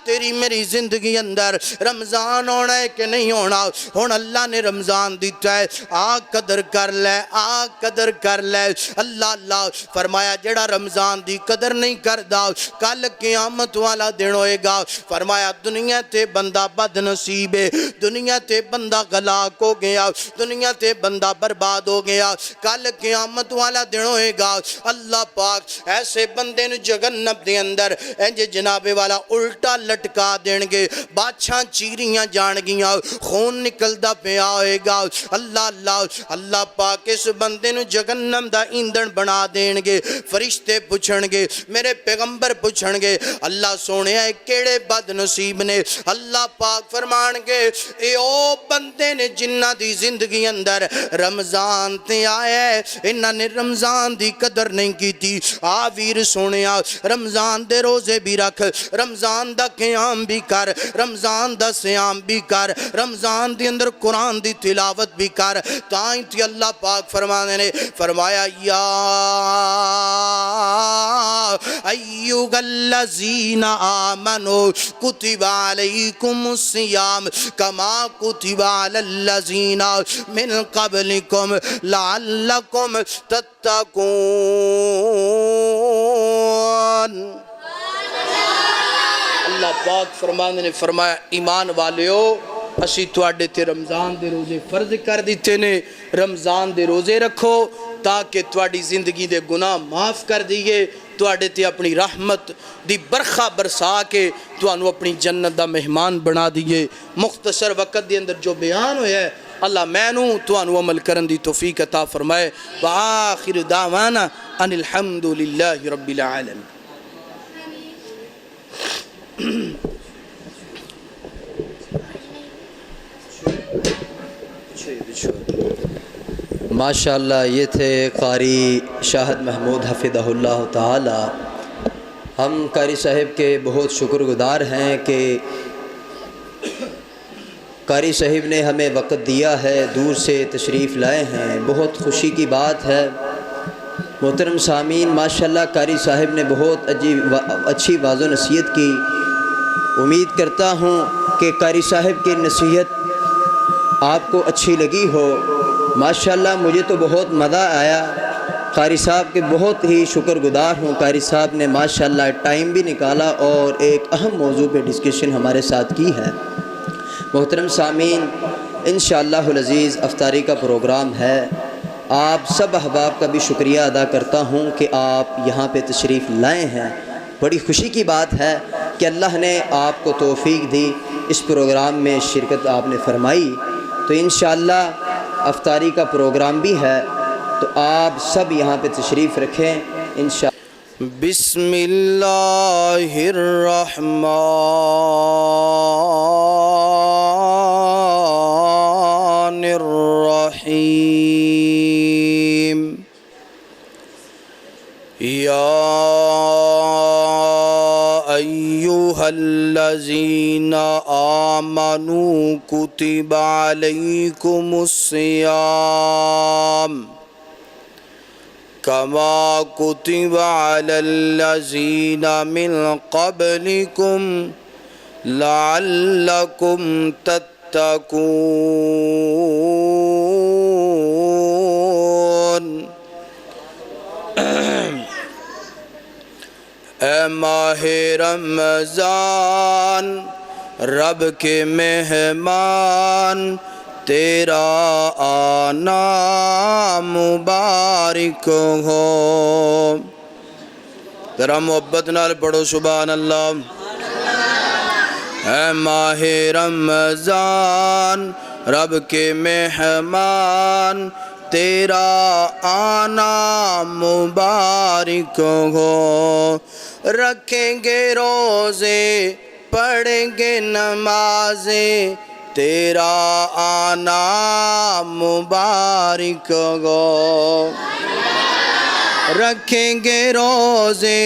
تیری میری زندگی اندر رمضان ہونا ہے کہ نہیں ہونا ہون اللہ نے رمضان دیتا ہے آ قدر کر لے آ قدر کر لے اللہ فرمایا جڑا رمضان دی قدر نہیں کردا کل قیامت والا دن ہوئے گا فرمایا دنیا تے بندہ بد نصیب ہے دنیا تے بندہ غلاق ہو گیا دنیا تے بندہ برباد ہو گیا کل قیامت والا دن ہوئے گا اللہ پاک ایسے بندے نو جہنم دے اندر انج جناب والا الٹا لٹکا دین گے بادشاہ چیریاں جان گیاں خون نکلدا پیا ہوئے گا اللہ پاک اس بندے نو جہنم دا ایندھن بنا دین گے فرشتے پوچھن گے میرے پیغمبر پوچھن گے اللہ سونے آئے کیڑے بد نصیب نے اللہ پاک فرمان گے اے او بندے نے جنہ دی زندگی اندر رمضان تے آئے انہاں نے رمضان دی قدر نہیں کی تھی ویر سونے رمضان دے روزے بھی رکھ رمضان دا قیام بھی کر رمضان دا سیام بھی کر رمضان دی اندر قرآن دی تلاوت بھی کر تائیں تھی اللہ پاک فرمانے نے فرمایا یا ایوہ الذین آمنوا کتب علیکم الصیام کما کتب علی الذین من قبلکم لعلکم تتقون اللہ پاک فرمانے نے فرمایا ایمان والیو اسی تواڈے تے رمضان دے روزے فرض کر دیتے نے رمضان دے روزے رکھو تاکہ تواڈی زندگی دے گناہ معاف کر دیئے تواڈے تے اپنی رحمت دی برخہ برسا کے توانو اپنی جنت دا مہمان بنا دیئے مختصر وقت دے اندر جو بیان ہویا ہے اللہ مینو توانو عمل کرن دی توفیق عطا فرمائے وآخر دعوانا ان الحمدللہ رب العالمین ماشاءاللہ یہ تھے قاری شاہد محمود حفظہ اللہ تعالی ہم قاری صاحب کے بہت شکر گزار ہیں کہ قاری صاحب نے ہمیں وقت دیا ہے دور سے تشریف لائے ہیں بہت خوشی کی بات ہے محترم سامعین ماشاءاللہ قاری صاحب نے بہت اچھی واضح نصیحت کی امید کرتا ہوں کہ قاری صاحب کی نصیحت آپ کو اچھی لگی ہو ماشاءاللہ مجھے تو بہت مزہ آیا قاری صاحب کے بہت ہی شکر گزار ہوں قاری صاحب نے ماشاءاللہ ٹائم بھی نکالا اور ایک اہم موضوع پہ ڈسکشن ہمارے ساتھ کی ہے محترم سامعین انشاءاللہ العزیز افطاری کا پروگرام ہے آپ سب احباب کا بھی شکریہ ادا کرتا ہوں کہ آپ یہاں پہ تشریف لائے ہیں بڑی خوشی کی بات ہے کہ اللہ نے آپ کو توفیق دی اس پروگرام میں شرکت آپ نے فرمائی تو انشاءاللہ افطاری کا پروگرام بھی ہے تو آپ سب یہاں پہ تشریف رکھیں انشاءاللہ بسم اللہ الرحمن الرحیم یا ایوہ الذین آمنوا کتب علیکم الصیام کما کتب علی الذین من قبلکم لعلکم تتقون اے ماہ رمضان رب کے مہمان تیرا آنا مبارک ہو ذرا محبت نال پڑھو سبحان اللہ اے ماہ رمضان رب کے مہمان تیرا آنا مبارک ہو رکھیں گے روزے پڑھیں گے نمازیں تیرا آنا مبارک ہو رکھیں گے روزے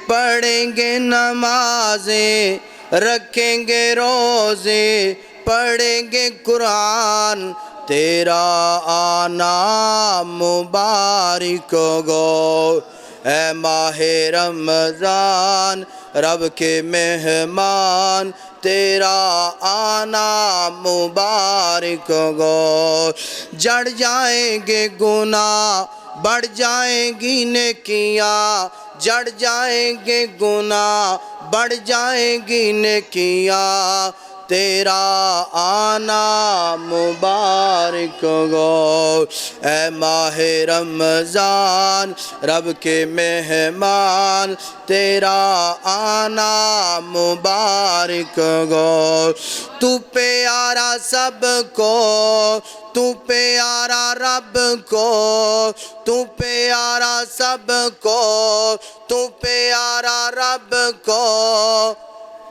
پڑھیں گے نمازیں رکھیں گے روزے پڑھیں گے قرآن تیرا آنا مبارک ہو اے ماہ رمضان رب کے مہمان تیرا آنا مبارک ہو جڑ جائیں گے گناہ بڑھ جائیں گی نیکیاں جڑ جائیں گے گناہ بڑھ جائیں گی نیکیاں تیرا آنا مبارک ہو اے ماہ رمضان رب کے مہمان تیرا آنا مبارک ہو تو پیارا سب کو تو پیارا رب کو تو پیارا سب کو تو پیارا رب کو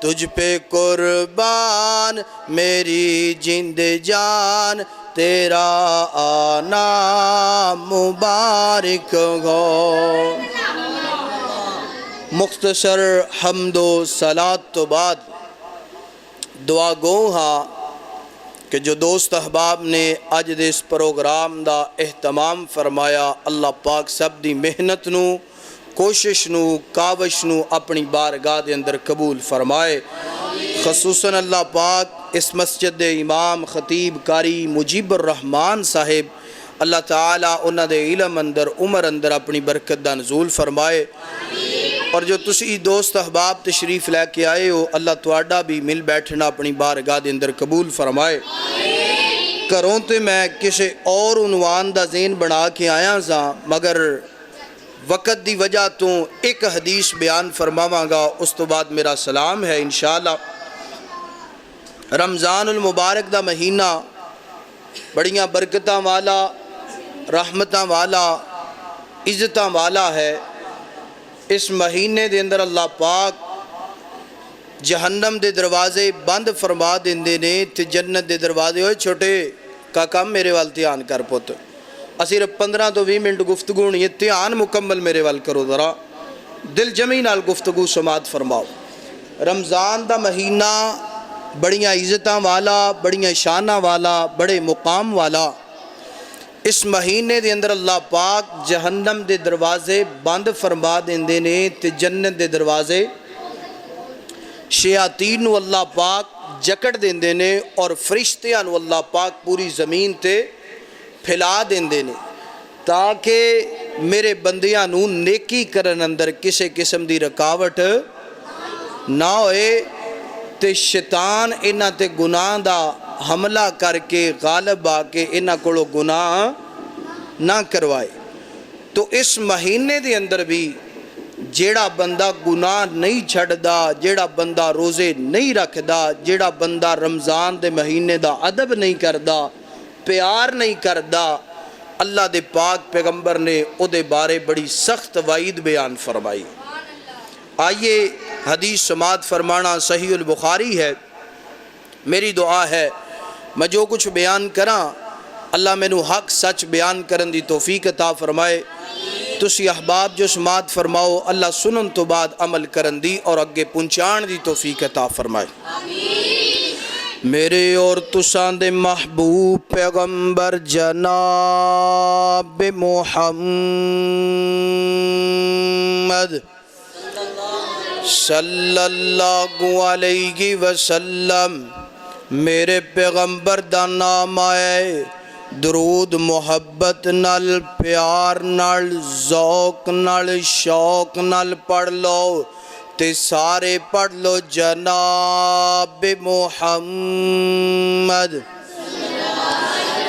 تجھ پہ قربان میری جند جان تیرا آنا مبارک ہو مختصر حمد و صلات تو بعد دعا گو ہاں کہ جو دوست احباب نے اج دے اس پروگرام دا اہتمام فرمایا اللہ پاک سب دی محنت نو کوشش نو کاوش نو اپنی بارگاہ دے اندر قبول فرمائے خصوصاً اللہ پاک اس مسجد دے امام خطیب قاری مجیب الرحمان صاحب اللہ تعالیٰ انہ دے علم اندر عمر اندر اپنی برکت دا نزول فرمائے اور جو تسی دوست احباب تشریف لے کے آئے ہو اللہ تواڈا بھی مل بیٹھنا اپنی بارگاہ دے اندر قبول فرمائے کروں تے میں کسی اور عنوان دا ذہن بنا کے آیا سا مگر وقت دی وجہ تو ایک حدیث بیان فرماواں گا اس تو بعد میرا سلام ہے انشاءاللہ رمضان المبارک دا مہینہ بڑیاں برکتاں والا رحمتاں والا عزتاں والا ہے اس مہینے دے اندر اللہ پاک جہنم دے دروازے بند فرما دیندے نے تے جنت دے دروازے ہوئے چھوٹے کا کم میرے وال دھیان کر پوت صرف 15 تو 20 منٹ گفتگو نہیں دھیان مکمل میرے وال کرو ذرا دل جمی نال گفتگو سماعت فرماؤ رمضان دا مہینہ بڑیاں عزتاں والا بڑیاں شاناں والا بڑے مقام والا اس مہینے دے اندر اللہ پاک جہنم دے دروازے بند فرما دیندے نے تے جنت دے دروازے شیاطین نو اللہ پاک جکڑ دیندے نے اور فرشتیاں نو اللہ پاک پوری زمین تے پھیلا دیندے نے تاکہ میرے بندیاں نو نیکی کرن اندر کسے قسم دی رکاوٹ نہ ہوئے تے شیطان انہاں تے گناہ دا حملہ کر کے غالب آ کے انہاں کولو گناہ نہ کروائے تو اس مہینے دے اندر بھی جیڑا بندہ گناہ نہیں چھڑدا جیڑا بندہ روزے نہیں رکھدا جیڑا بندہ رمضان دے مہینے دا ادب نہیں کردا پیار نہیں کردا اللہ دے پاک پیغمبر نے او دے بارے بڑی سخت وعید بیان فرمائی آئیے حدیث سماعت فرمانا صحیح البخاری ہے میری دعا ہے میں جو کچھ بیان کراں اللہ میں نو حق سچ بیان کرن دی توفیق عطا فرمائے تسی احباب جو سماعت فرماؤ اللہ سنن تو بعد عمل کرن دی اور اگے پہنچان دی توفیق عطا فرمائے میرے اور تساں دے محبوب پیغمبر جناب محمد صلی اللہ علیہ وسلم میرے پیغمبر دا نام آئے درود محبت نال پیار نال ذوق نال شوق نال پڑھ لو تے سارے پڑھ لو جناب محمد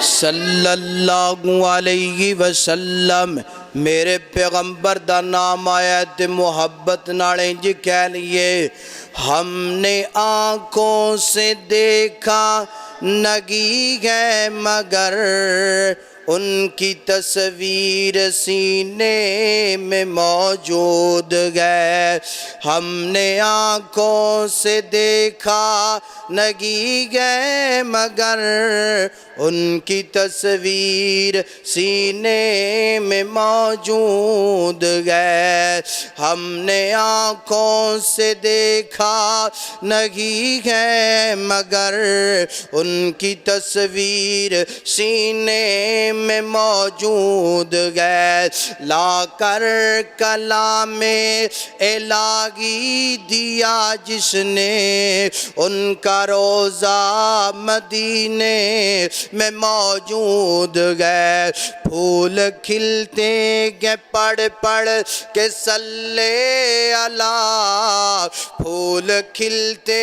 صلی اللہ علیہ وسلم میرے پیغمبر دا نام آیا تے محبت نالیں جی کہہ لیے ہم نے آنکھوں سے دیکھا نگی ہے مگر ان کی تصویر سینے میں موجود ہے ہم نے آنکھوں سے دیکھا نہیں گئے مگر ان کی تصویر سینے میں موجود ہے ہم نے آنکھوں سے دیکھا نہیں ہے مگر ان کی تصویر سینے میں موجود ہے لا کر کلام الہی دیا جس نے ان کا روضہ مدینے میں موجود ہے پھول کھلتے گے پڑھ پڑھ کے صلی اللہ پھول کھلتے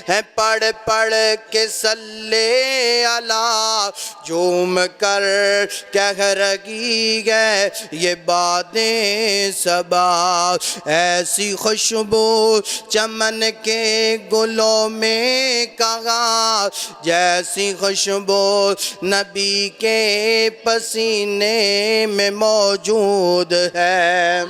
ہیں پڑھ پڑھ کے صلی اللہ جھوم کر کہہ رہی ہے یہ باتیں صبا ایسی خوشبو چمن کے گلوں میں کہاں جیسی خوشبو نبی کے پسینے میں موجود ہے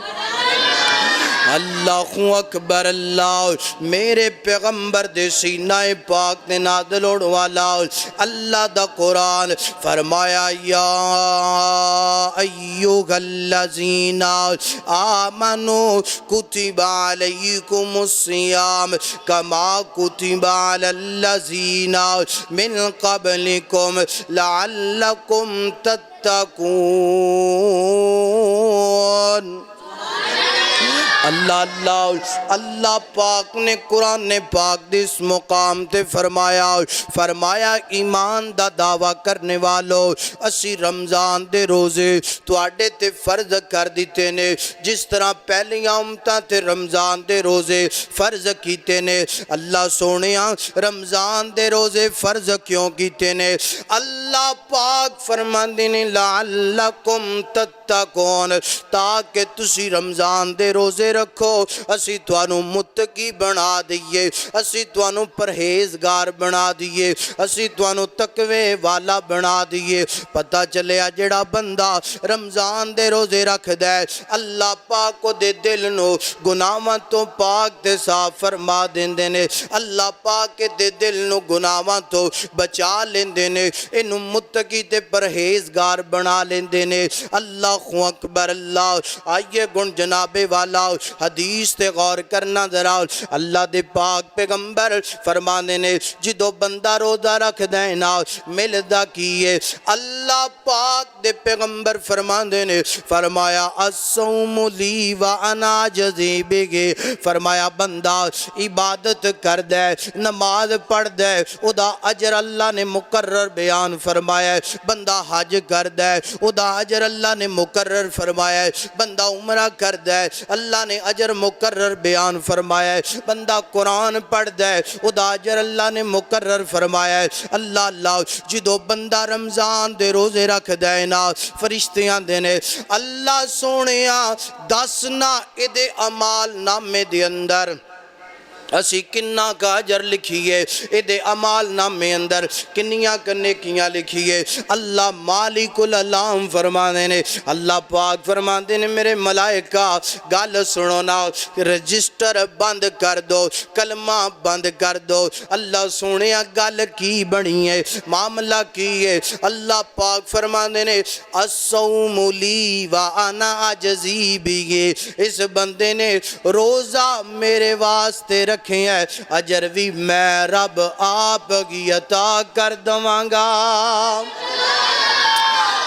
اللہ اکبر اللہ میرے پیغمبر دے سینہ پاک نے نازل ہونے والا اللہ دا قرآن فرمایا یا ایھا الذین آمنوا کتب علیکم الصیام کما کتب علی الذین من قبلکم لعلکم تتقون اللہ پاک نے قرآن پاک دس مقام تے فرمایا ایمان دا دعویٰ کرنے والو اسی رمضان دے روزے تواڈے تے فرض کر دیتے نے جس طرح پہلیاں امتاں تے رمضان دے روزے فرض کیتے نے اللہ سونیاں رمضان دے روزے فرض کیوں کیتے نے اللہ پاک فرماندے نے لعلکم تتقون تاکہ تسی رمضان دے روزے رکھو اسی توانو متقی بنا دیئے اسی توانو پرہیزگار بنا دیئے اسی توانو تقوی والا بنا دیئے پتہ چلے جڑا بندہ رمضان دے روزے رکھ دے اللہ پاک کو دے دل نو گناہاں تو پاک تے صاف فرما دیندے نے اللہ پاک کے دے دل نو گناہاں تو بچا لیندے نے انو متقی تے پرہیزگار بنا لیندے نے اللہ اکبر اللہ آئیے گن جناب والا حدیث تے غور کرنا ذرا اللہ دے پاک پیغمبر فرمانے نے جدو بندہ روزہ رکھ دینا ملدا کیے اللہ پاک دے پیغمبر فرمانے نے فرمایا الصوم لی وانا جزی بگے فرمایا بندہ عبادت کر دے نماز پڑھ دے ادا اجر اللہ نے مقرر بیان فرمایا بندہ حج کر دے ادا اجر اللہ نے مقرر فرمایا بندہ عمرہ کر دے اللہ نے اجر مقرر بیان فرمایا بندہ قرآن پڑھ دے ادا اجر اللہ نے مقرر فرمایا اللہ جدو بندہ رمضان دے روزے رکھ دے نا فرشتیاں دینے اللہ سونیاں دسنا ادے عمال نامے دے اندر اسی کنہ کا اجر لکھیے ادھے عمال نامے اندر کنیاں نیکیاں لکھیے اللہ مالک العلام فرمانے نے اللہ پاک فرمانے نے میرے ملائکہ گال سنو نا رجسٹر بند کر دو کلمہ بند کر دو اللہ سنیا گال کی بڑی ہے معاملہ کی ہے اللہ پاک فرمانے نے الصوم لی وانا عجزی بھی اس بندے نے روزہ میرے واسطے رکھیں ہیں اجر بھی میں رب آپ کی عطا کر دوانگا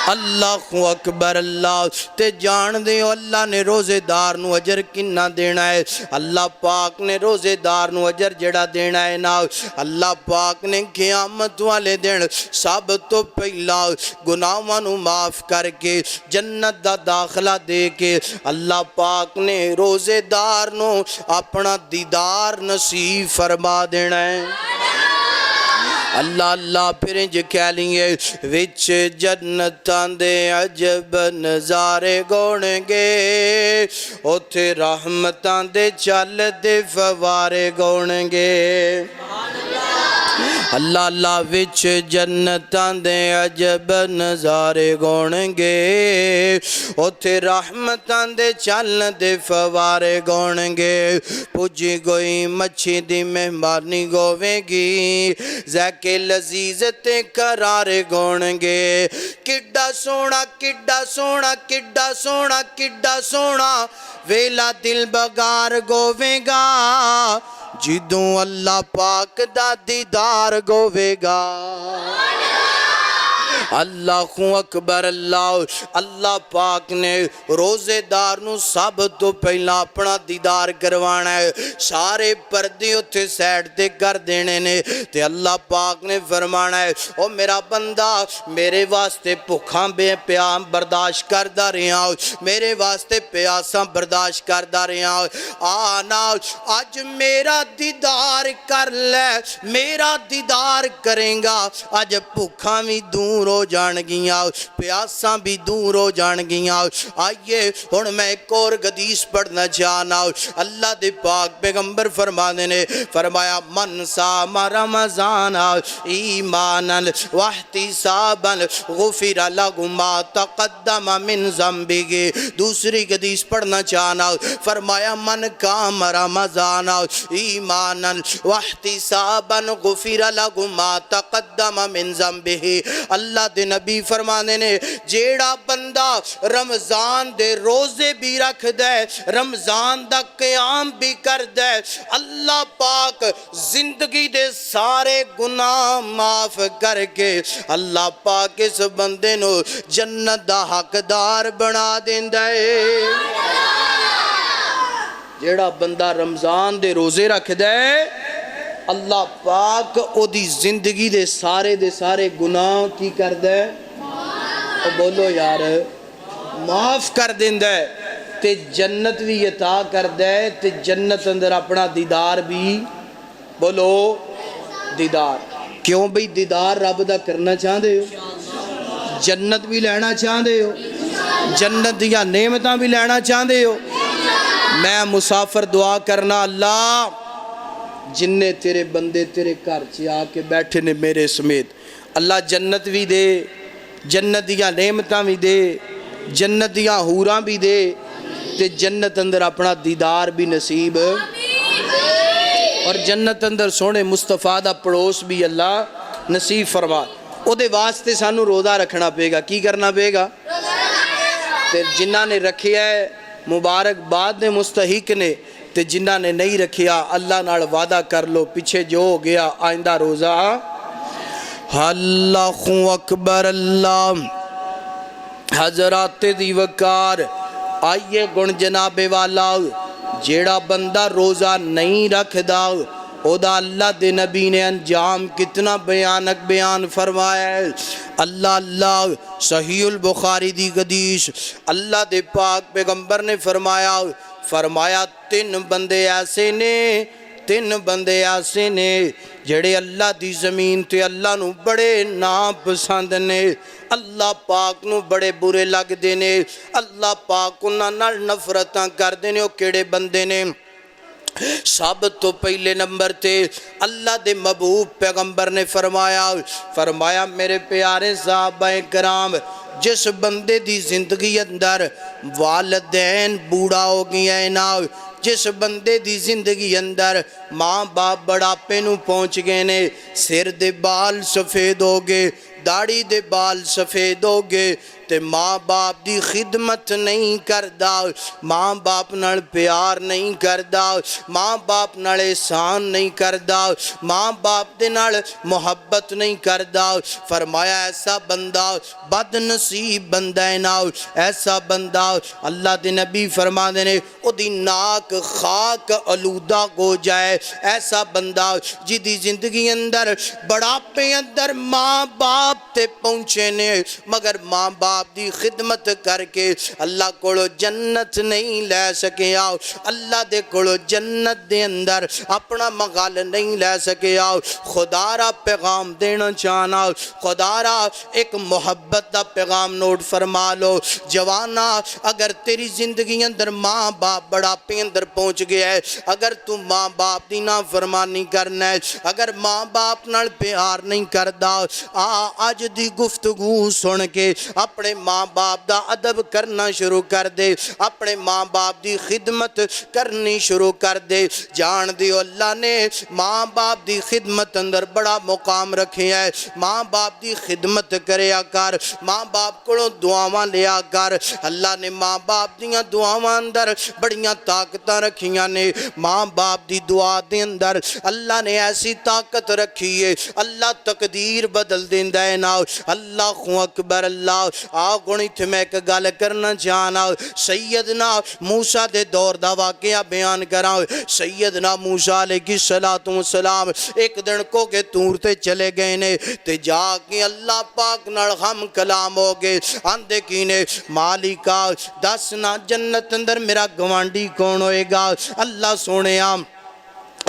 اللہ اکبر اللہ تے جان دے اللہ نے روزے دار نو اجر کنہ دینا ہے اللہ پاک نے روزے دار نو اجر جڑا دینا ہے نا اللہ پاک نے قیامت والے دن سب تو پہلا گناہاں نو معاف کر کے جنت دا داخلہ دے کے اللہ پاک نے روزے دار نو اپنا دیدار نصیب فرما دینا ہے اللہ پھر جو کہہ لیے وچ جنتاں دے عجب نظارے گونگے اوتھے رحمتاں دے چل دے فوارے گونگے اللہ اللہ وچ جنتاں دے عجب نظارے گونگے اوتھے رحمتاں دے چلن دے فوارے گونگے پجی گوئی مچھی دی مہمانی گوے گی ذائقے لذیذ تے قرارے گونگے کڈا سونا کڈا سونا کڈا سونا کڈا سونا ویلا دل بگار گوے گا جدوں اللہ پاک دا دیدار گوے گا اللہ اکبر اللہ پاک نے روزے دار نو سب تو پہلا اپنا دیدار کروانا ہے سارے پردے اتھے سیڈ تے کر دینے نے تے اللہ پاک نے فرمانا ہے او میرا بندہ میرے واسطے بھکھاں بے پیام برداشت کردہ رہا میرے واسطے پیاساں برداشت کردہ رہا آنا آج میرا دیدار کر لے میرا دیدار کریں گا آج بھکھاں بھی دور ہو جان گیاں پیاساں بھی دور ہو جان گیاں آئیے ہن میں ایک اور حدیث پڑھنا چاہنا اللہ دے پاک پیغمبر فرمانے نے فرمایا من صام رمضان ایمانا واحتسابا غفر له ما تقدم من ذنبه دوسری حدیث پڑھنا چاہنا فرمایا من قام رمضان ایمانا واحتسابا غفر له ما تقدم من ذنبه اللہ دے نبی فرمانے نے جیڑا بندہ رمضان دے روزے بھی رکھ دے رمضان دا قیام بھی کر دے اللہ پاک زندگی دے سارے گناہ معاف کر کے اللہ پاک اس بندے نو جنت دا حقدار بنا دیندہ ہے جیڑا بندہ رمضان دے روزے رکھ دے اللہ پاک او دی زندگی دے سارے گناہ کی کر دے بولو یار معاف کر دیں دے تے جنت بھی عطا کر دے تے جنت اندر اپنا دیدار بھی بولو دیدار کیوں بھئی دیدار رب دا کرنا چاہ دے ہو جنت بھی لینا چاہ دے ہو جنت یا نعمتاں بھی لینا چاہ دے ہو میں مسافر دعا کرنا اللہ جننے تیرے بندے تیرے گھر چ آ کے بیٹھے نے میرے سمیت اللہ جنت بھی دے جنت دیا نعمتاں بھی دے جنت دیا حوراں بھی دے تے جنت اندر اپنا دیدار بھی نصیب اور جنت اندر سونے مصطفیٰ دا پڑوس بھی اللہ نصیب فرما او دے واسطے سانو روزہ رکھنا پے گا کی کرنا پے گا تے جنہ نے رکھیا ہے مبارک بعد نے مستحق نے تے جنہ نے نہیں رکھیا اللہ نال وعدہ کر لو پیچھے جو ہو گیا آئندہ روزہ اللہ اکبر اللہ حضرات دی وقار آئیے گن جناب والا جیڑا بندہ روزہ نہیں رکھ دا او دا اللہ دے نبی نے انجام کتنا بیانک بیان فرمایا ہے اللہ صحیح البخاری دی حدیث اللہ دے پاک پیغمبر نے فرمایا تین بندے ایسے نے جڑے اللہ دی زمین تے اللہ نو بڑے ناپسند نے اللہ پاک نو بڑے برے لگ دینے اللہ پاک انہاں نال نفرتاں کر دینے او کیڑے بندے نے سب تو پہلے نمبر تے اللہ دے محبوب پیغمبر نے فرمایا میرے پیارے صحابہ کرام جس بندے دی زندگی اندر والدین بوڑھا ہو گیا ہے نا جس بندے دی زندگی اندر ماں باپ بڑھاپے نو پہنچ گئے نے سر دے بال سفید ہو گئے داڑھی دے بال سفید ہو گئے تے ماں باپ دی خدمت نہیں کردا ماں باپ نال پیار نہیں کردا ماں باپ نال احسان نہیں کردا ماں باپ دے نال محبت نہیں کردا فرمایا ایسا بندہ بد نصیب بندہ ہے نا ایسا بندہ اللہ دے نبی فرما دینے او دی ناک خاک آلودہ ہو جائے ایسا بندہ جی زندگی اندر بڑھاپے اندر ماں باپ تے پہنچے نے مگر ماں باپ باپ دی خدمت کر کے اللہ کولو جنت نہیں لے سکیا اللہ دے کولو جنت دے اندر اپنا مغال نہیں لے سکیا خدا را پیغام دینا چاہنا خدا را ایک محبت دا پیغام نوٹ فرما لو جوانا اگر تیری زندگی اندر ماں باپ بڑا پیندر پہنچ گیا ہے اگر تو ماں باپ دی نافرمانی کرنا ہے اگر ماں باپ نال پیار نہیں کردا آج دی گفتگو سن کے اپنے ماں باپ دا ادب کرنا شروع کر دے اپنے ماں باپ دی خدمت کرنی شروع کر دے جان دیو اللہ نے ماں باپ دی خدمت اندر بڑا مقام رکھے ہے ماں باپ دی خدمت کریا کر ماں باپ کو دعاواں لیا کر اللہ نے ماں باپ دیاں دعاواں اندر بڑیاں طاقتاں رکھیاں نے ماں باپ دی دعا دے اندر اللہ نے ایسی طاقت رکھی ہے اللہ تقدیر بدل دیندہ ہے نا اللہ اکبر اللہ آگونی تھے میں ایک گال کرنا چاہنا سیدنا موسیٰ دے دور دا واقعہ بیان کراؤ سیدنا موسیٰ علیہ السلام ایک دن کو کے تور تے چلے گئے نے تے جا کے اللہ پاک نال ہم کلام ہو گئے آندے کینے مالکا دسنا جنت اندر میرا گوانڈی کون ہوئے گا اللہ سونے آم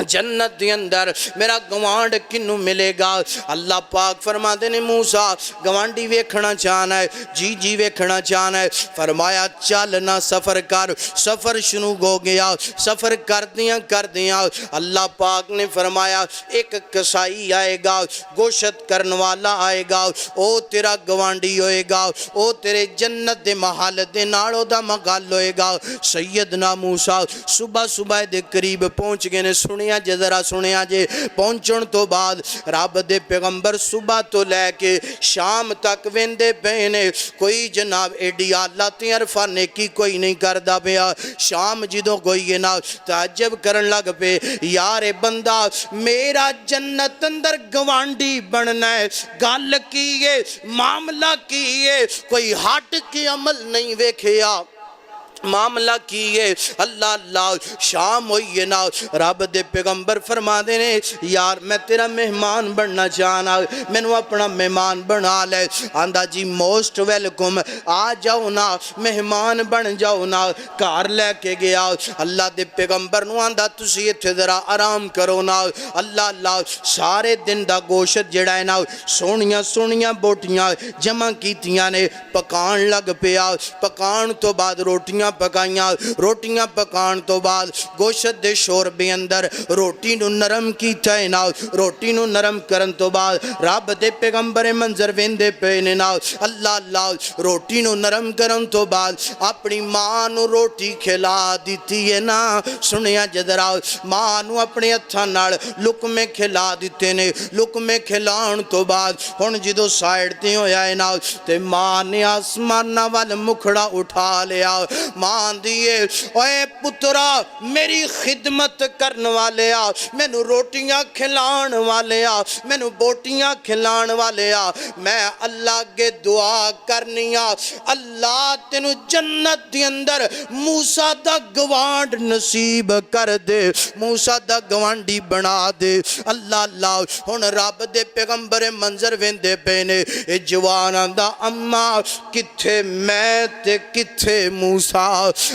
جنت دی اندر میرا گوانڈ کنو ملے گا اللہ پاک فرما دینے موسیٰ گوانڈی ویکھنا چاہنا ہے جی ویکھنا چاہنا ہے فرمایا چلنا سفر کر سفر شروع ہو گیا سفر کر دیا اللہ پاک نے فرمایا ایک کسائی آئے گا گوشت کرن والا آئے گا او تیرا گوانڈی ہوئے گا او تیرے جنت دے محل دے ناڑو دا مغال ہوئے گا سیدنا موسیٰ صبح دے قریب پہنچ گئے نے سنیا جذرہ سنیا جے پہنچن تو بعد رب دے پیغمبر صبح تو لے کے شام تک ویندے پہنے کوئی جناب ایڈی اللہ تی عرفہ نیکی کوئی نہیں کردہ پیا شام جدو کوئی یہ نہ تعجب کرن لگ پہ یار بندہ میرا جنت اندر گوانڈی بننا ہے گال کیے معاملہ کیے کوئی ہٹ کے عمل نہیں ویکھیا معاملہ کیے اللہ شام ہوئی نا رب دے پیغمبر فرما دینے یار میں تیرا مہمان بننا چاہنا میں نے اپنا مہمان بنا لے آندہ جی موسٹ ویلکم آ جاؤ نا مہمان بن جاؤ نا کار لے کے گیا اللہ دے پیغمبر نو آندہ تسی اتھے ذرا آرام کرو نا اللہ سارے دن دا گوشت جڑا ہے نا سونیاں بوٹیاں جمع کیتیاں نے پکان لگ پیا پکان تو بعد روٹیاں پکان تو بعد گوشت دے شوربے اندر روٹی نو نرم کیتا ہے نا روٹی نو نرم کرن تو بعد رب دے پیغمبر منظر ویندے پینے نا اللہ روٹی نو نرم کرن تو بعد اپنی ماں نو روٹی کھلا دیتی ہے نا سنیا جدرا ماں نو اپنے ہتھاں نال لقمے کھلا دیتے نے لقمے کھلان تو بعد ہن جدو سائیڈ تے ہویا ہے نا تے ماں نے آسمانہ وال مکھڑا اٹھا لیا ماں دیئے اے پترا میری خدمت کرن والے آ میں نو روٹیاں کھلان والے آ میں نو بوٹیاں کھلان والے آ میں اللہ کے دعا کرنی آ اللہ تینو جنت دی اندر موسیٰ دا گوانڈ نصیب کر دے موسیٰ دا گوانڈی بنا دے اللہ ہن رب دے پیغمبر منظر ویندے پینے اے جواناں دا اماں کتھے میں تے کتھے موسیٰ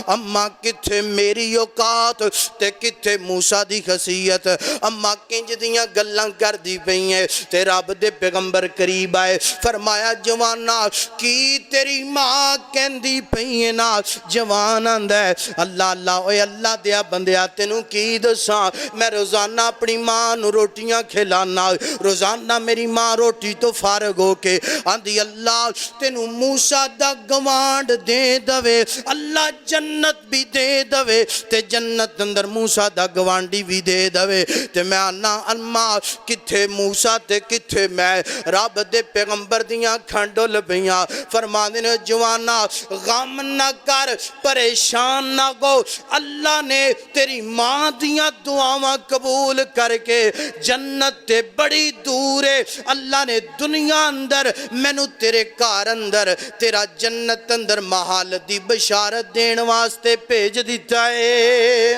اماں کتھے میری اوقات تے کتھے موسیٰ دی خصیت اماں کنج دیاں گلاں کر دی پئی ہیں تے رب دے پیغمبر قریب آئے فرمایا جوانا کی تیری ماں کہندی پئی ہیں نا جوان آندہ ہے اللہ اوے اللہ دیا بندیا تینوں کی دساں میں روزانہ اپنی ماں نو روٹیاں کھلانا روزانہ میری ماں روٹی تو فارغ ہو کے آندھی اللہ تینوں موسیٰ دا گوانڈ دے دوے اللہ جنت بھی دے دوے تے جنت اندر موسیٰ دا گوانڈی بھی دے دوے تے میں آنا اماں کتھے موسیٰ تے کتھے میں رب دے پیغمبر دیاں کھانڈو لبیاں فرما دینے جوانا غم نہ کر پریشان نہ گو اللہ نے تیری ماں دیاں دعاواں قبول کر کے جنت تے بڑی دور ہے اللہ نے دنیا اندر میں نو تیرے کار اندر تیرا جنت اندر محال دی بشارت دین واسطے پیج دیتا ہے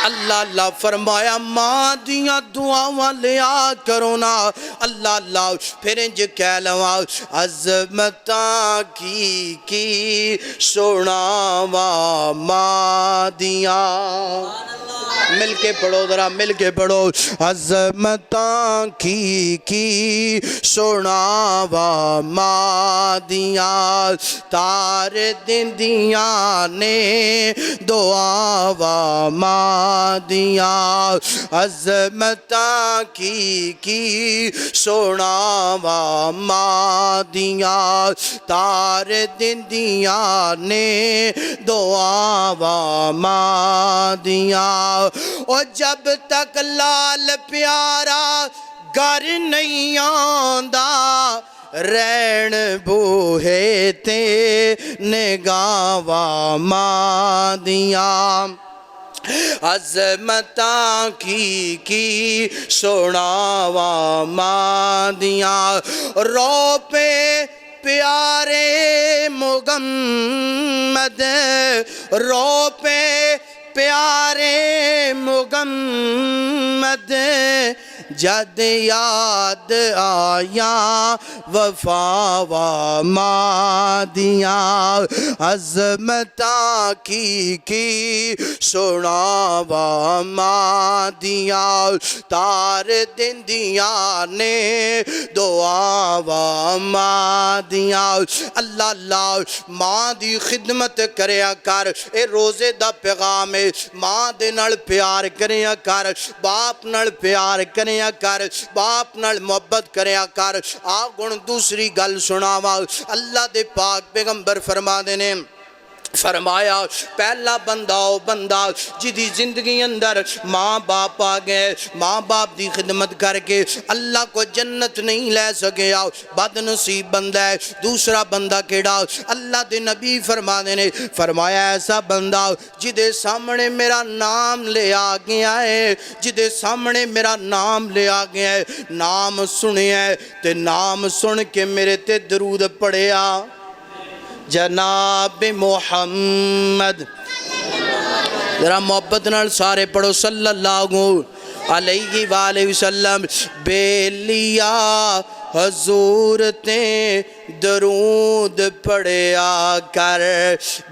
اللہ اللہ فرمایا ماں دیاں دعاواں لیا کرو نا اللہ اللہ پھر انج کہہ لوا عظمتاں کی سناواں ماں دیاں مل کے پڑھو ذرا مل کے پڑھو عظمتاں کی سناواں ماں دیاں تار دیندیاں نے دعاواں ماں دیاں عظمتاں کی سناواں ماں دیاں تار دیندیاں نے دعاواں ماں دیاں اور جب تک لال پیارا گھر نہیں آندا رین بوہے تے نگاواں ماں دیاں عظمتاں کی سناواں ماں دیاں رو پہ پیارے محمد رو پہ پیارے محمد جد یاد آیا وفا ماں دیاں عظمتاں کی سناواں ماں دیاں تار دیندیاں نے دعاواں ماں دیاں اللہ اللہ ماں دی خدمت کریا کر اے روزے دا پیغام ہے ماں دے نال پیار کریا کر باپ نال پیار کریا کر باپ نال محبت کریا کر آگن دوسری گل سناوا اللہ دے پاک پیغمبر فرما دینے فرمایا پہلا بندہ جدی زندگی اندر ماں باپ آگئے ماں باپ دی خدمت کر کے اللہ کو جنت نہیں لے سکیا بد نصیب بندہ ہے دوسرا بندہ کیڑا اللہ دے نبی فرما دینے فرمایا ایسا بندہ جدے سامنے میرا نام لے آگیا ہے جدے سامنے میرا نام لے آگیا ہے نام سنیا ہے تے نام سن کے میرے تے درود پڑھیا جناب محمد ذرا محبت نال سارے پڑھو صلی اللہ علیہ وآلہ وسلم بے لیا حضور تے درود پڑھیا کر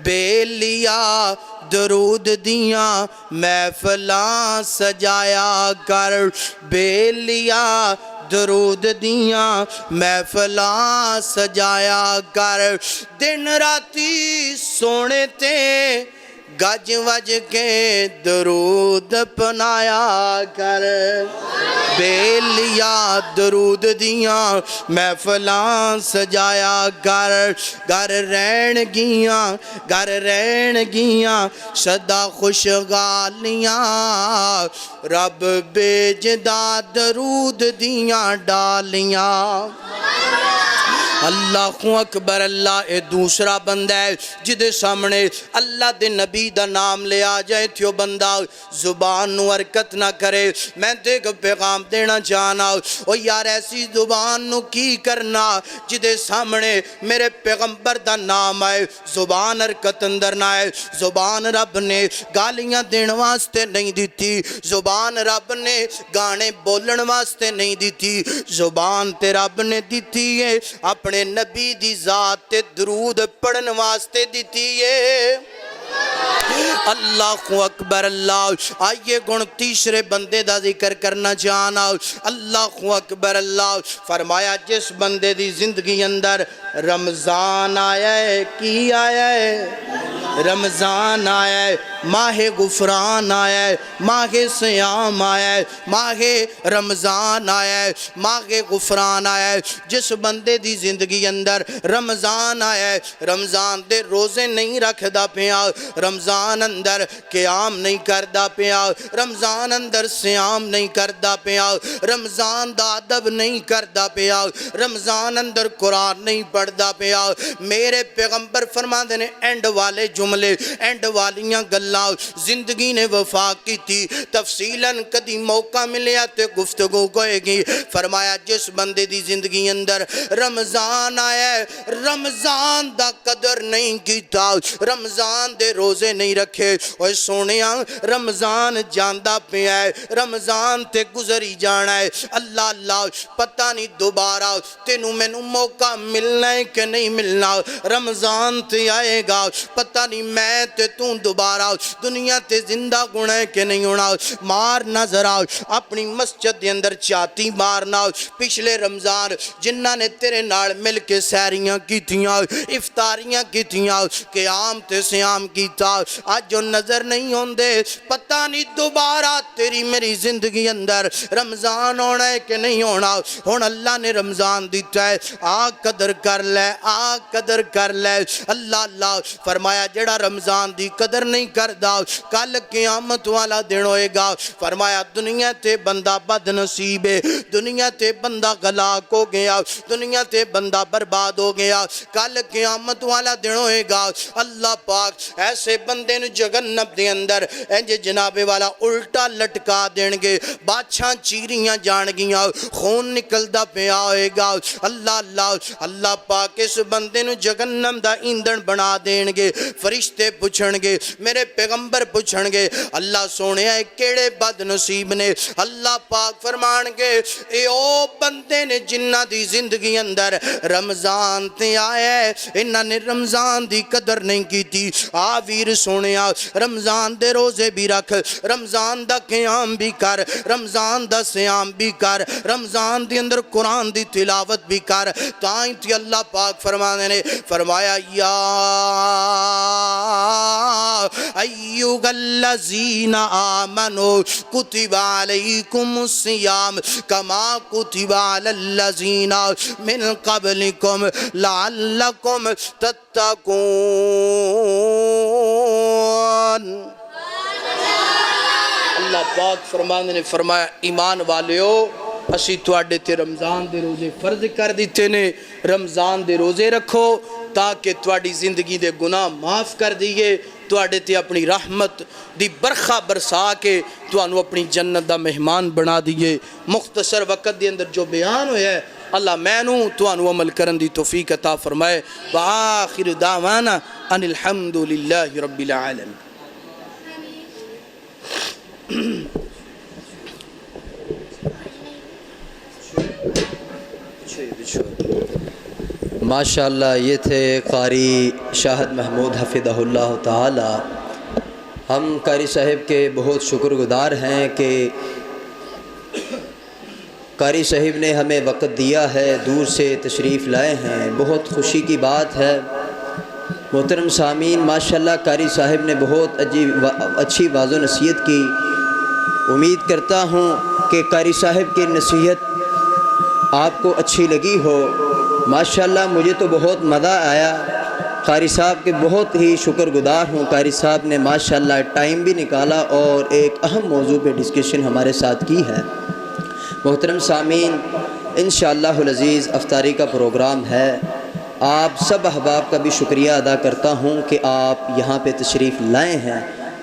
بے لیا درود دیاں محفلاں سجایا کر بے لیا درود دیاں محفلاں سجایا کر دن راتی سونے تے گج وج کے درود پنایا کر بے لیا درود دیاں محفلاں سجایا کر گھر رہن گیاں صدا خوشگالیاں رب بیجدا درود دیاں ڈالیاں اللہ اکبر اللہ اے دوسرا بندہ ہے جدے سامنے اللہ دے نبی دا نام لے آ جائے تھیو بندہ زبان نو حرکت نہ کرے میں دیکھ پیغام دینا چاہنا او یار ایسی زبان نو کی کرنا جدے سامنے میرے پیغمبر دا نام آئے زبان حرکت اندر نہ آئے زبان رب نے گالیاں دین واسطے نہیں دیتی زبان رب نے گانے بولن واسطے نہیں دیتی زبان تے رب نے دیتی ہے اپنے نبی دی ذات تے درود پڑھن واسطے دیتی ہے اللہ اکبر اللہ آئیے گن تیسرے بندے دا ذکر کرنا چاہنا اللہ اکبر اللہ فرمایا جس بندے دی زندگی اندر رمضان آیا ہے کی آیا ہے رمضان آیا ہے ماہ غفران آیا ہے ماہ سیام آیا ہے ماہ رمضان آیا ہے ماہ غفران آیا ہے جس بندے دی زندگی اندر رمضان آیا ہے رمضان دے روزے نہیں رکھ دا پیا رمضان اندر قیام نہیں کردہ پیا رمضان اندر سیام نہیں کردہ پیا رمضان دا ادب نہیں کردہ پیا رمضان اندر قرآن نہیں پڑھدا پیا میرے پیغمبر فرما دینے اینڈ والے جملے اینڈ والیاں گل اللہ زندگی نے وفا کی تھی تفصیلاً کدی موقع ملیا تے گفتگو کوئے گی فرمایا جس بندے دی زندگی اندر رمضان آیا ہے رمضان دا قدر نہیں کیتا رمضان دے روزے نہیں رکھے اوہ سونیاں رمضان جاندہ پہ آئے رمضان تے گزری جانا ہے اللہ اللہ پتہ نہیں دوبارہ تینوں میں نو موقع ملنا ہے کہ نہیں ملنا رمضان تے آئے گا پتہ نہیں میں تے توں دوبارہ دنیا تے زندہ گنا ہے کہ نہیں ہونا مار نظر آؤ اپنی مسجد دے اندر چاہتی مارنا پچھلے رمضان جنہ نے تیرے نال مل کے سیریاں کیتیاں افطاریاں کیتیاں قیام تے سیام کیتا آج جو نظر نہیں ہوندے پتہ نہیں دوبارہ تیری میری زندگی اندر رمضان ہونا ہے کہ نہیں ہونا ہون اللہ نے رمضان دیتا ہے آ قدر کر لے آ قدر کر لے اللہ اللہ فرمایا جڑا رمضان دی قدر نہیں کردہ کل قیامت والا دن ہوئے گا فرمایا دنیا تے بندہ بد نصیب ہے دنیا تے بندہ غلاق ہو گیا دنیا تے بندہ برباد ہو گیا کل قیامت والا دن ہوئے گا اللہ پاک ایسے بندے نو جہنم دے اندر انجے جناب والا الٹا لٹکا دیں گے بادشاہ چیریاں جان گیاں خون نکلدا پیا ہوئے گا اللہ اللہ اللہ پاک اس بندے نو جہنم دا ایندھن بنا دیں گے فرشتے پوچھن گے میرے پیغمبر پوچھن گے اللہ سونے آئے کیڑے بد نصیب نے اللہ پاک فرمان گے اے او بندے نے جنہ دی زندگی اندر رمضان تے آئے انہاں نے رمضان دی قدر نہیں کی تھی آویر سونے آ رمضان دے روزے بھی رکھ رمضان دا قیام بھی کر رمضان دا سیام بھی کر رمضان دی اندر قرآن دی تلاوت بھی کر تائیں تھی اللہ پاک فرمانے نے فرمایا یا ایوہ الذین آمنوا کتب علیکم الصیام کما کتب علی الذین من قبلکم لعلکم تتقون اللہ پاک فرمانے نے فرمایا ایمان والیو اسی تواڈے تے رمضان دے روزے فرض کر دیتے نے رمضان دے روزے رکھو تاکہ تواڈی زندگی دے گناہ معاف کر دیئے تواڈے تے اپنی رحمت دی برخہ برسا کے توانو اپنی جنت دا مہمان بنا دیئے مختصر وقت دے اندر جو بیان ہویا ہے اللہ مینو توانو عمل کرن دی توفیق عطا فرمائے وآخر دعوانا ان الحمدللہ رب العالمین ماشاءاللہ یہ تھے قاری شاہد محمود حفظہ اللہ تعالی ہم قاری صاحب کے بہت شکر گزار ہیں کہ قاری صاحب نے ہمیں وقت دیا ہے دور سے تشریف لائے ہیں بہت خوشی کی بات ہے محترم سامعین ماشاءاللہ قاری صاحب نے بہت اچھی واضح و نصیحت کی امید کرتا ہوں کہ قاری صاحب کی نصیحت آپ کو اچھی لگی ہو ماشاءاللہ مجھے تو بہت مزہ آیا قاری صاحب کے بہت ہی شکر گزار ہوں قاری صاحب نے ماشاءاللہ ٹائم بھی نکالا اور ایک اہم موضوع پہ ڈسکشن ہمارے ساتھ کی ہے محترم سامعین انشاءاللہ العزیز افطاری کا پروگرام ہے آپ سب احباب کا بھی شکریہ ادا کرتا ہوں کہ آپ یہاں پہ تشریف لائے ہیں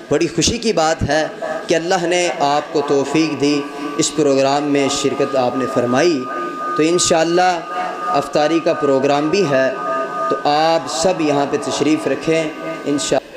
بڑی خوشی کی بات ہے کہ اللہ نے آپ کو توفیق دی اس پروگرام میں شرکت آپ نے فرمائی تو انشاءاللہ افطاری کا پروگرام بھی ہے تو آپ سب یہاں پہ تشریف رکھیں انشاءاللہ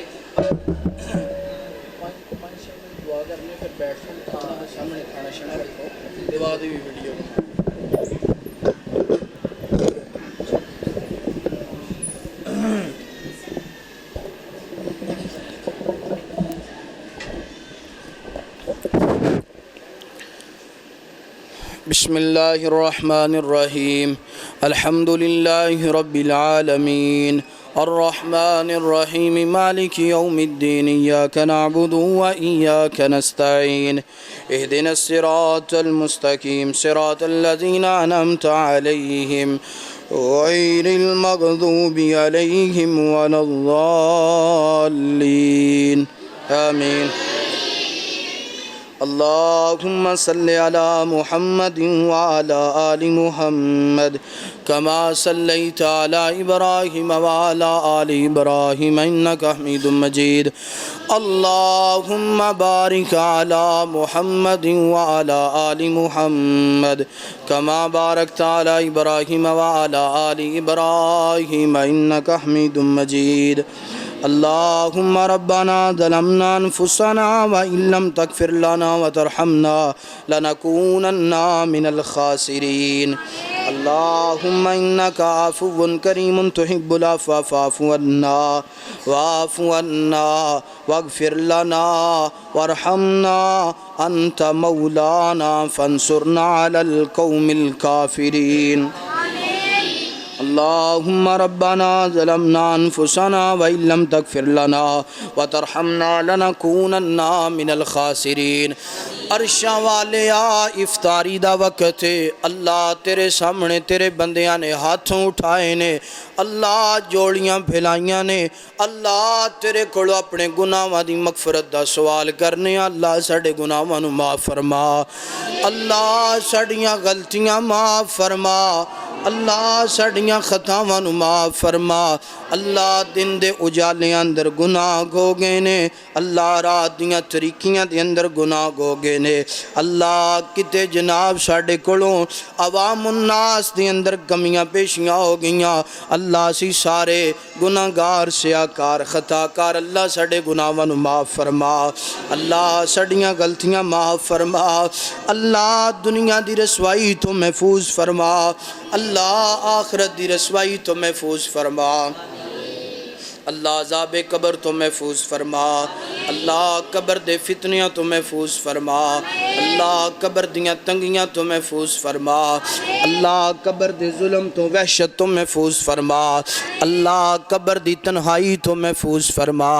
بسم اللہ الرحمن الرحیم الحمد للہ رب العالمین الرحمن الرحیم مالک یوم الدین ایاک نعبد و ایاک نستعین اہدنا الصراط المستقیم صراط الذین انعمت علیہم غیر المغضوب علیہم ولا الضالین آمین اللهم صل على محمد وعلى آل محمد كما صليت على إبراهيم وعلى آل إبراهيم إنك حميد مجيد اللهم بارك على محمد وعلى آل محمد كما باركت على إبراهيم وعلى آل إبراهيم إنك حميد مجيد اللهم ربنا ظلمنا أنفسنا وإن لم تغفر لنا وترحمنا لنكونن من الخاسرين اللهم إنك عفو كريم تحب العفو فاعف عنا واعف عنا واغفر لنا وارحمنا أنت مولانا فانصرنا على القوم الكافرين اللهم ربنا ظلمنا أنفسنا وإن لم تغفر لنا وترحمنا لنكونن من الخاسرين عرشاں والیا افطاری دا وقت ہے اللہ تیرے سامنے تیرے بندیاں نے ہاتھوں اٹھائے نے اللہ جوڑیاں پھیلائیاں نے اللہ تیرے کولو اپنے گناہاں دی مغفرت دا سوال کرنے اللہ ساڈے گناہاں نو معاف فرما اللہ ساڈیاں غلطیاں معاف فرما اللہ ساڈیاں خطاواں نو معاف فرما اللہ دن دے اجالے اندر گناہ گو گئے نے اللہ رات دیاں طریقیاں دے اندر گناہ گو گئے نے اللہ کتے جناب ساڈے کولوں عوام الناس دے اندر کمیاں پیشیاں ہو گئیاں اللہ سی سارے گناہگار سیاکار خطاکار اللہ ساڈے گناہاں نو معاف فرما اللہ ساڈیاں غلطیاں معاف فرما اللہ دنیا دی رسوائی تو محفوظ فرما اللہ آخرت دی رسوائی تو محفوظ فرما اللہ عذاب قبر تو محفوظ فرما اللہ قبر دے فتنیاں تو محفوظ فرما اللہ قبر دیاں تنگیاں تو محفوظ فرما اللہ قبر دے ظلم تو وحشت تو محفوظ فرما اللہ قبر دی تنہائی تو محفوظ فرما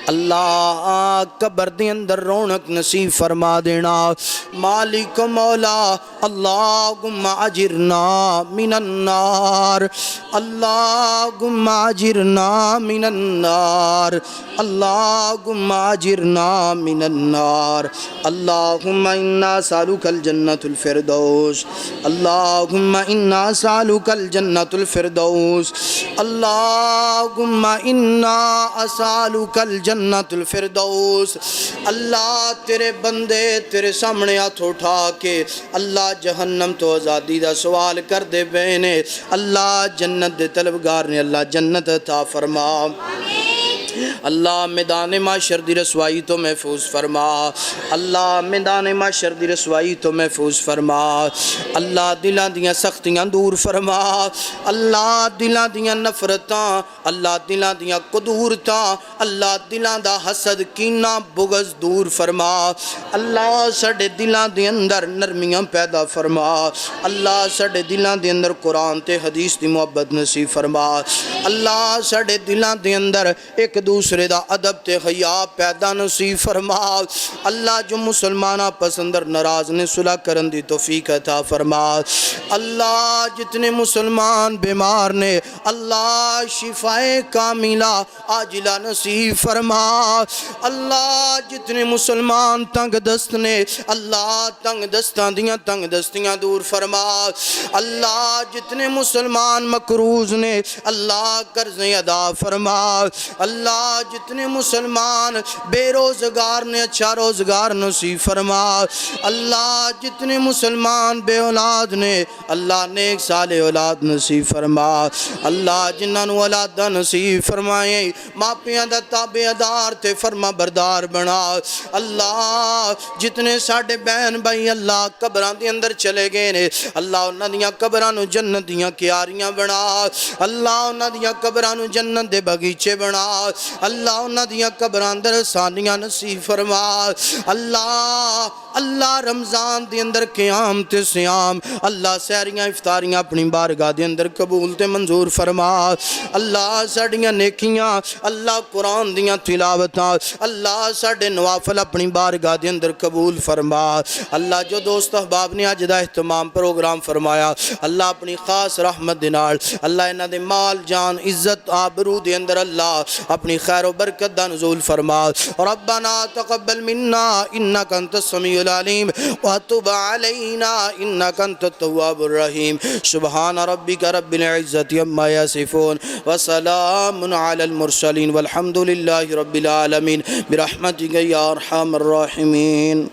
اللہ قبر دے اندر رونق نصیب فرما دینا مالک مولا اللہم اجرنا من النار اللہم اجرنا من النار اللہم اجرنا من النار اللہم انا سالک الجنت الفردوس اللہم انا سالک الجنت الفردوس اللہم انا اسالک الجنت الفردوس اللہ تیرے بندے تیرے سامنے ہاتھ اٹھا کے اللہ جہنم تو آزادی دا سوال کر دے بینے اللہ جنت دے طلبگار نے اللہ جنت عطا فرما اللہ میدان معاشر دی رسوائی تو محفوظ فرما اللہ میدان معاشر دی رسوائی تو محفوظ فرما اللہ دلان دیاں سختیاں دور فرما اللہ دلان دیاں نفرتاں اللہ دلان دیاں قدورتاں اللہ دلان دا حسد کینہ بغض دور فرما اللہ ساڈے دلان دے اندر نرمیاں پیدا فرما اللہ ساڈے دلان دے اندر قرآن تے حدیث دی محبت نصیب فرما اللہ ساڈے دلان دے اندر ایک دوسرے دا ادب تے حیا پیدا نصیب فرما اللہ جو مسلمانہ پسندر ناراض نے صلح کرن دی توفیق عطا فرما اللہ جتنے مسلمان بیمار نے اللہ شفائے کاملہ عاجلہ نصیب فرما اللہ جتنے مسلمان تنگ دست نے اللہ تنگ دستاں دیاں تنگ دستیاں دور فرما اللہ جتنے مسلمان مقروض نے اللہ قرضیں ادا فرما اللہ جتنے مسلمان بے روزگار نے اچھا روزگار نصیب فرما اللہ جتنے مسلمان بے اولاد نے اللہ نیک صالح اولاد نصیب فرما اللہ جنہاں نو اولادہ نصیب فرمائے ماپیاں دا تابعدار تے فرما بردار بنا اللہ جتنے ساڑھے بہن بھائی اللہ قبران دی اندر چلے گئے نے اللہ انہاں دیاں قبران و جنت دیاں کیاریاں بنا اللہ انہاں دیاں قبران و جنت دے بغیچے بنا اللہ انہاں دیاں قبران در ثانیاں نصیب فرما اللہ رمضان دے اندر قیام تے سیام اللہ سہریاں افطاریاں اپنی بارگاہ دے اندر قبول تے منظور فرما اللہ ساڑیاں نیکیاں اللہ قرآن دیاں تلاوتاں اللہ ساڑے نوافل اپنی بارگاہ دے اندر قبول فرما اللہ جو دوست احباب نے آج دا اہتمام پروگرام فرمایا اللہ اپنی خاص رحمت دینال اللہ انہاں دے مال جان عزت آبرو دے اندر اللہ اپنی خیر خیر و برکت دا نزول فرما ربنا تقبل منا انک انت السمیع العلیم وتب علینا انک انت التواب الرحیم سبحان ربک رب العزت عما یصفون وسلام علی المرسلین والحمد للہ رب العالمین برحمتک یا ارحم الراحمین.